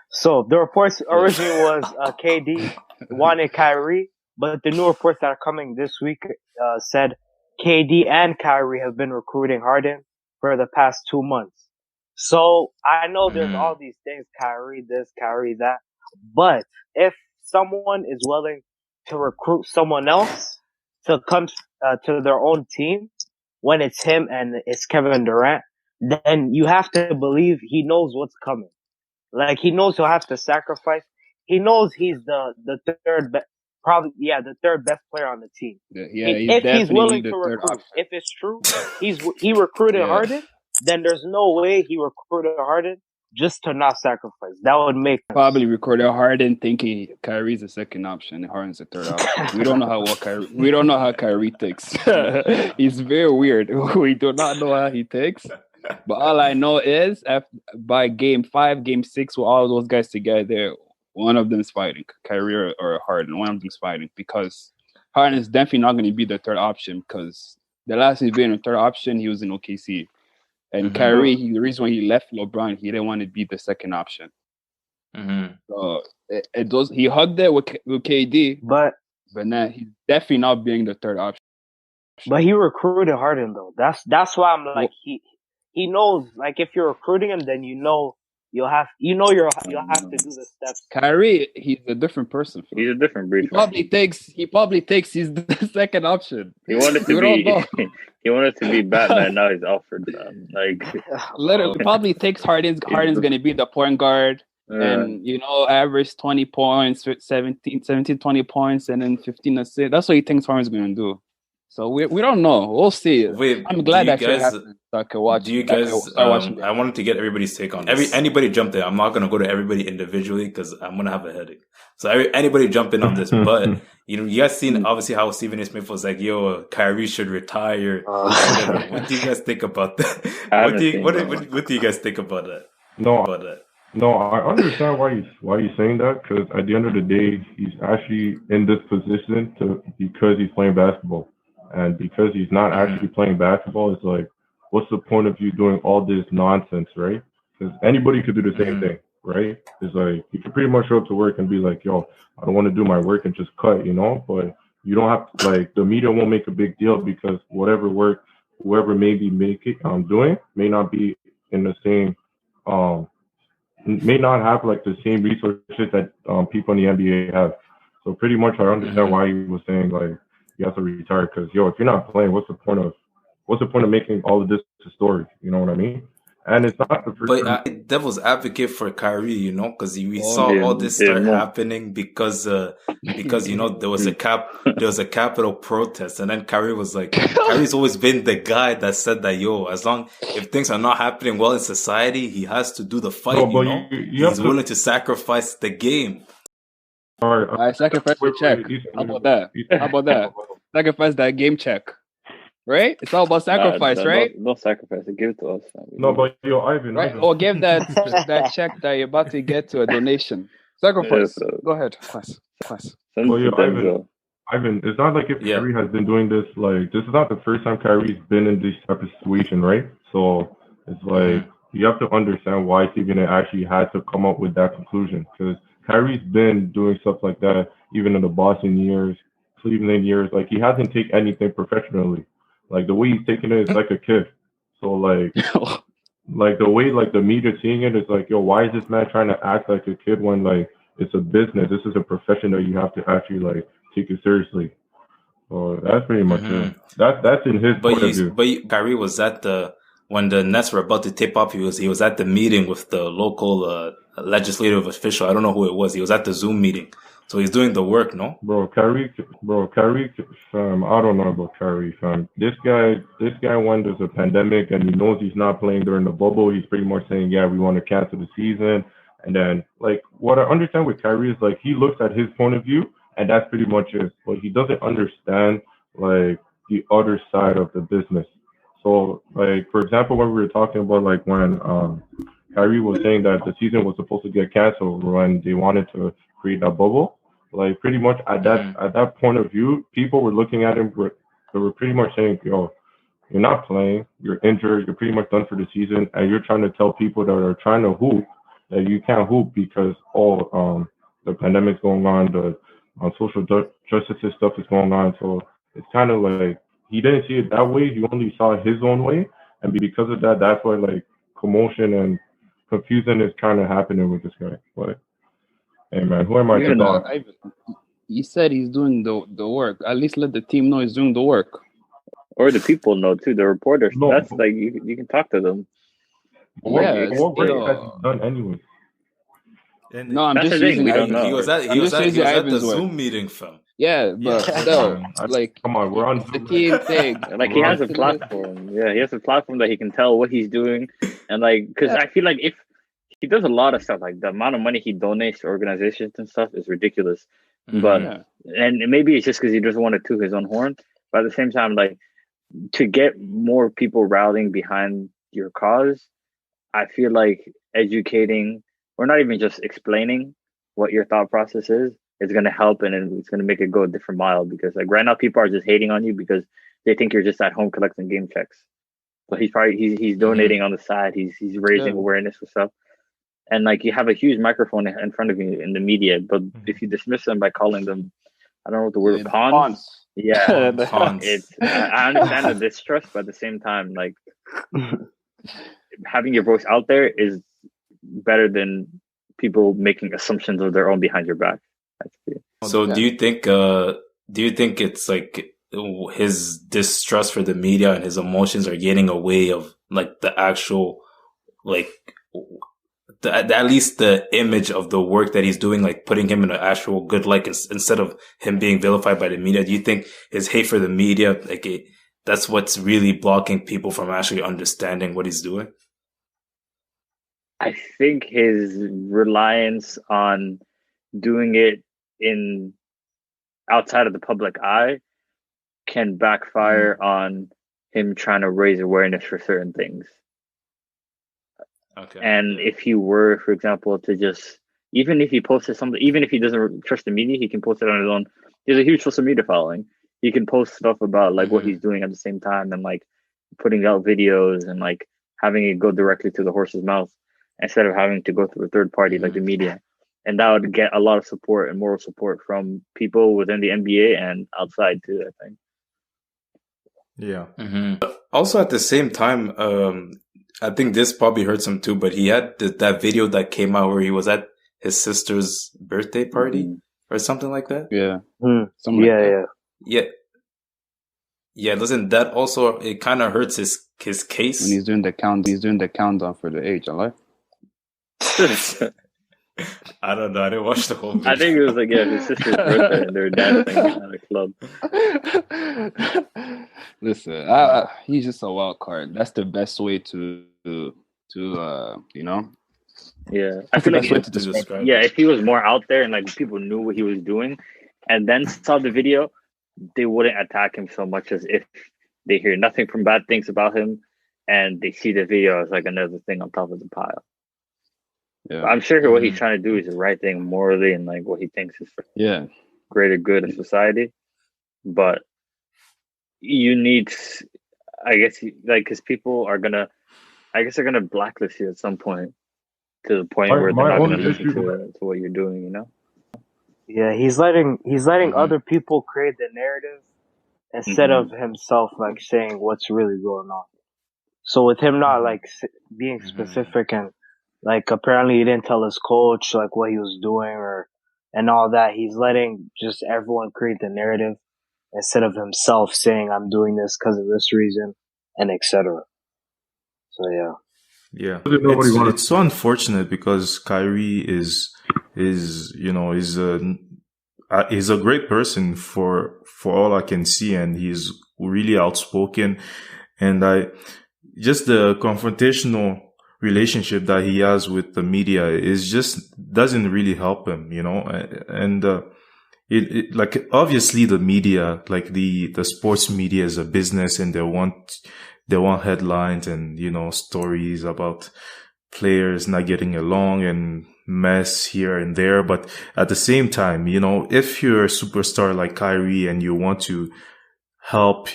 So the reports originally was KD wanted Kyrie, but the new reports that are coming this week said KD and Kyrie have been recruiting Harden for the past 2 months. So I know there's Mm-hmm. all these things, Kyrie this, Kyrie that, but if someone is willing to recruit someone else to come to their own team when it's him and it's Kevin Durant, then you have to believe he knows what's coming. Like he knows he'll have to sacrifice. He knows he's the third probably the third best player on the team. Yeah, he's If he's definitely willing the to third recruit, option. if it's true, he recruited Yeah. Harden, then there's no way he recruited Harden just to not sacrifice. That would make sense. Probably recorded Harden thinking Kyrie's the second option and Harden's the third option. We don't know how Kyrie thinks. He's very weird. We do not know how he thinks. But all I know is by game 5, game 6, with all those guys together, one of them is fighting, Kyrie or Harden. One of them is fighting because Harden is definitely not going to be the third option because the last time he's been a third option, he was in OKC. And Kyrie, the reason why he left LeBron, he didn't want to be the second option. Mm-hmm. So he hugged it with KD, but now he's definitely not being the third option. But he recruited Harden though. That's why I'm like he knows, like if you're recruiting him, then you'll have to do the steps. Kyrie, he's a different person. He's a different breed. He probably thinks he's the second option. He wanted to be Batman. Now he's Alfred. Literally, he probably thinks Harden's going to be the point guard. And average 20 points, 17, 20 points, and then 15 assists. That's what he thinks Harden's going to do. So we don't know. We'll see. Wait, I'm glad that shit happened. So I can watch. Do you guys? I wanted to get everybody's take on this. Anybody jump in. I'm not gonna go to everybody individually because I'm gonna have a headache. So anybody jump in on this. But you guys seen obviously how Stephen A. Smith was like, "Yo, Kyrie should retire." What do you guys think about that? What do you guys think about that? No, I understand why he's saying that because at the end of the day, he's actually in this position because he's playing basketball, and because he's not actually playing basketball, it's like, what's the point of you doing all this nonsense, right? Because anybody could do the same thing, right? It's like you can pretty much show up to work and be like, "Yo, I don't want to do my work," and just cut, but you don't have to, like, the media won't make a big deal because whatever work whoever may be doing may not be in the same may not have like the same resources that people in the NBA have. So pretty much I understand why he was saying like you have to retire because if you're not playing, what's the point of making all of this a story? You know what I mean? And it's not the first. But devil's advocate for Kyrie, because we saw all this start happening because there was a capital protest, and then Kyrie was like, Kyrie's always been the guy that said that if things are not happening well in society, he has to do the fight. He's willing to sacrifice the game. All right, sacrifice the check. How about that? Sacrifice that game check. Right? It's all about sacrifice, right? No sacrifice. Give it to us. No, but Ivan. Right? Or give that check that you're about to get to a donation. Sacrifice. Go ahead. Class. Ivan, it's not like if Kyrie has been doing this, like, this is not the first time Kyrie's been in this type of situation, right? So it's like, you have to understand why Stephen actually had to come up with that conclusion. Because Kyrie's been doing stuff like that, even in the Boston years, Cleveland years. Like, he hasn't taken anything professionally. Like, the way he's taking it is like a kid. So, like, the way, like, the media seeing it is like, why is this man trying to act like a kid when, like, it's a business? This is a profession that you have to actually, like, take it seriously. So that's pretty much it. That's in his point of view. But Kyrie was when the Nets were about to tip off, he was at the meeting with the local legislative official. I don't know who it was. He was at the Zoom meeting. So he's doing the work, no? Kyrie, fam, I don't know about Kyrie, fam. This guy when there's a pandemic and he knows he's not playing during the bubble, he's pretty much saying, we want to cancel the season. And then, like, what I understand with Kyrie is, like, he looks at his point of view, and that's pretty much it. But he doesn't understand, like, the other side of the business. So, like, for example, when we were talking about, like, when Kyrie was saying that the season was supposed to get canceled when they wanted to create that bubble, like, pretty much at that point of view, people were looking at him, they were pretty much saying, you're not playing, you're injured, you're pretty much done for the season, and you're trying to tell people that are trying to hoop that you can't hoop because the pandemic's going on, the social justice stuff is going on. So it's kind of like he didn't see it that way. He only saw it his own way, and because of that, that's why like commotion and confusion is kind of happening with this guy. But hey, man, who am I to talk? He said he's doing the work. At least let the team know he's doing the work. Or the people know too, the reporters. No, that's like you can talk to them. What work has he done anyway? And no, I'm that's just the thing. using We don't know. he was at the Zoom meeting, fam. Yeah, but still, like, come on, we're on the team thing. Like he has a platform. Yeah, he has a platform that he can tell what he's doing, and like, because I feel like if he does a lot of stuff, like the amount of money he donates to organizations and stuff is ridiculous. But and maybe it's just because he doesn't want to toot his own horn. But at the same time, like, to get more people rallying behind your cause, I feel like educating, or not even just explaining what your thought process is going to help, and it's going to make it go a different mile. Because like right now, people are just hating on you because they think you're just at home collecting game checks. But he's donating on the side. He's raising awareness for stuff. And like you have a huge microphone in front of you in the media, but if you dismiss them by calling them, I don't know what the word pawns. Yeah, it's I understand the distrust, but at the same time, like having your voice out there is better than people making assumptions of their own behind your back. So do you think it's like his distrust for the media and his emotions are getting away of like the actual like at least the image of the work that he's doing, like putting him in an actual good light instead of him being vilified by the media? Do you think his hate for the media, that's what's really blocking people from actually understanding what he's doing? I think his reliance on doing it outside of the public eye can backfire on him trying to raise awareness for certain things. Okay. And if he were, for example, to just, even if he posted something, even if he doesn't trust the media, he can post it on his own. He has a huge social media following. He can post stuff about like what he's doing at the same time, and like putting out videos and like having it go directly to the horse's mouth instead of having to go through a third party like the media. And that would get a lot of support and moral support from people within the NBA and outside too, I think. Yeah. Also at the same time, I think this probably hurts him too, but he had that video that came out where he was at his sister's birthday party or something like that. Yeah. Yeah. Listen, that also, it kind of hurts his case. When he's doing the countdown for the age, I I don't know. I didn't watch the whole video. I think it was like, his sister's birthday and they were dancing at a club. Listen, he's just a wild card. That's the best way to you know. Yeah, I feel like if he was more out there and like people knew what he was doing, and then saw the video, they wouldn't attack him so much as if they hear nothing from bad things about him and they see the video as like another thing on top of the pile. Yeah, I'm sure what he's trying to do is the right thing morally and like what he thinks is for greater good of society. But you need, I guess, like, because people are gonna, I guess they're gonna blacklist you at some point, to the point where they're not gonna listen to what you're doing, you know? Yeah, he's letting other people create the narrative instead of himself like saying what's really going on. So with him not like being specific and like apparently he didn't tell his coach like what he was doing and all that, he's letting just everyone create the narrative instead of himself saying I'm doing this because of this reason and etc. So yeah, it's so unfortunate because Kyrie is a great person for all I can see, and he's really outspoken, and just the confrontational relationship that he has with the media is just doesn't really help him, you know, and it like obviously the media, like the sports media, is a business, and they want headlines and, you know, stories about players not getting along and mess here and there. But at the same time, you know, if you're a superstar like Kyrie and you want to help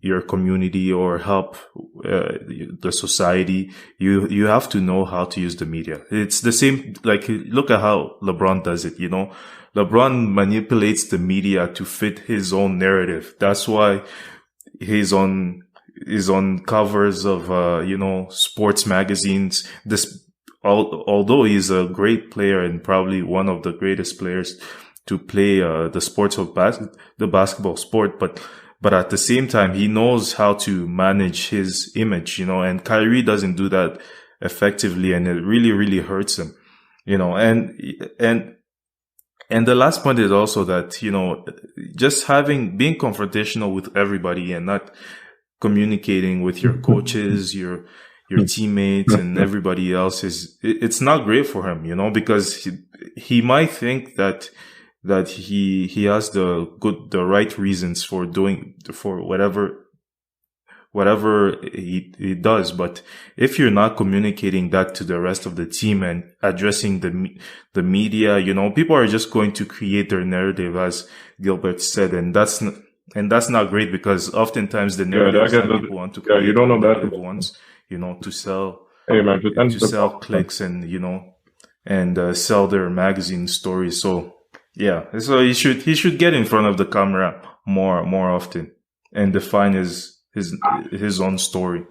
your community or help the society, you have to know how to use the media. It's the same, like, look at how LeBron does it, LeBron manipulates the media to fit his own narrative. That's why he's on covers of sports magazines. Although he's a great player and probably one of the greatest players to play the sports of the basketball sport, but at the same time, he knows how to manage his image, and Kyrie doesn't do that effectively, and it really, really hurts him, and the last point is also that, just being confrontational with everybody and not communicating with your coaches, your teammates and everybody else it's not great for him, because he might think that he has the right reasons for whatever he does. But if you're not communicating that to the rest of the team and addressing the media, people are just going to create their narrative, as Gilbert said, and that's not great, because oftentimes the narratives that people want to create are negative ones, to sell, to sell clicks and sell their magazine stories. So yeah, so he should get in front of the camera more often and define his own story.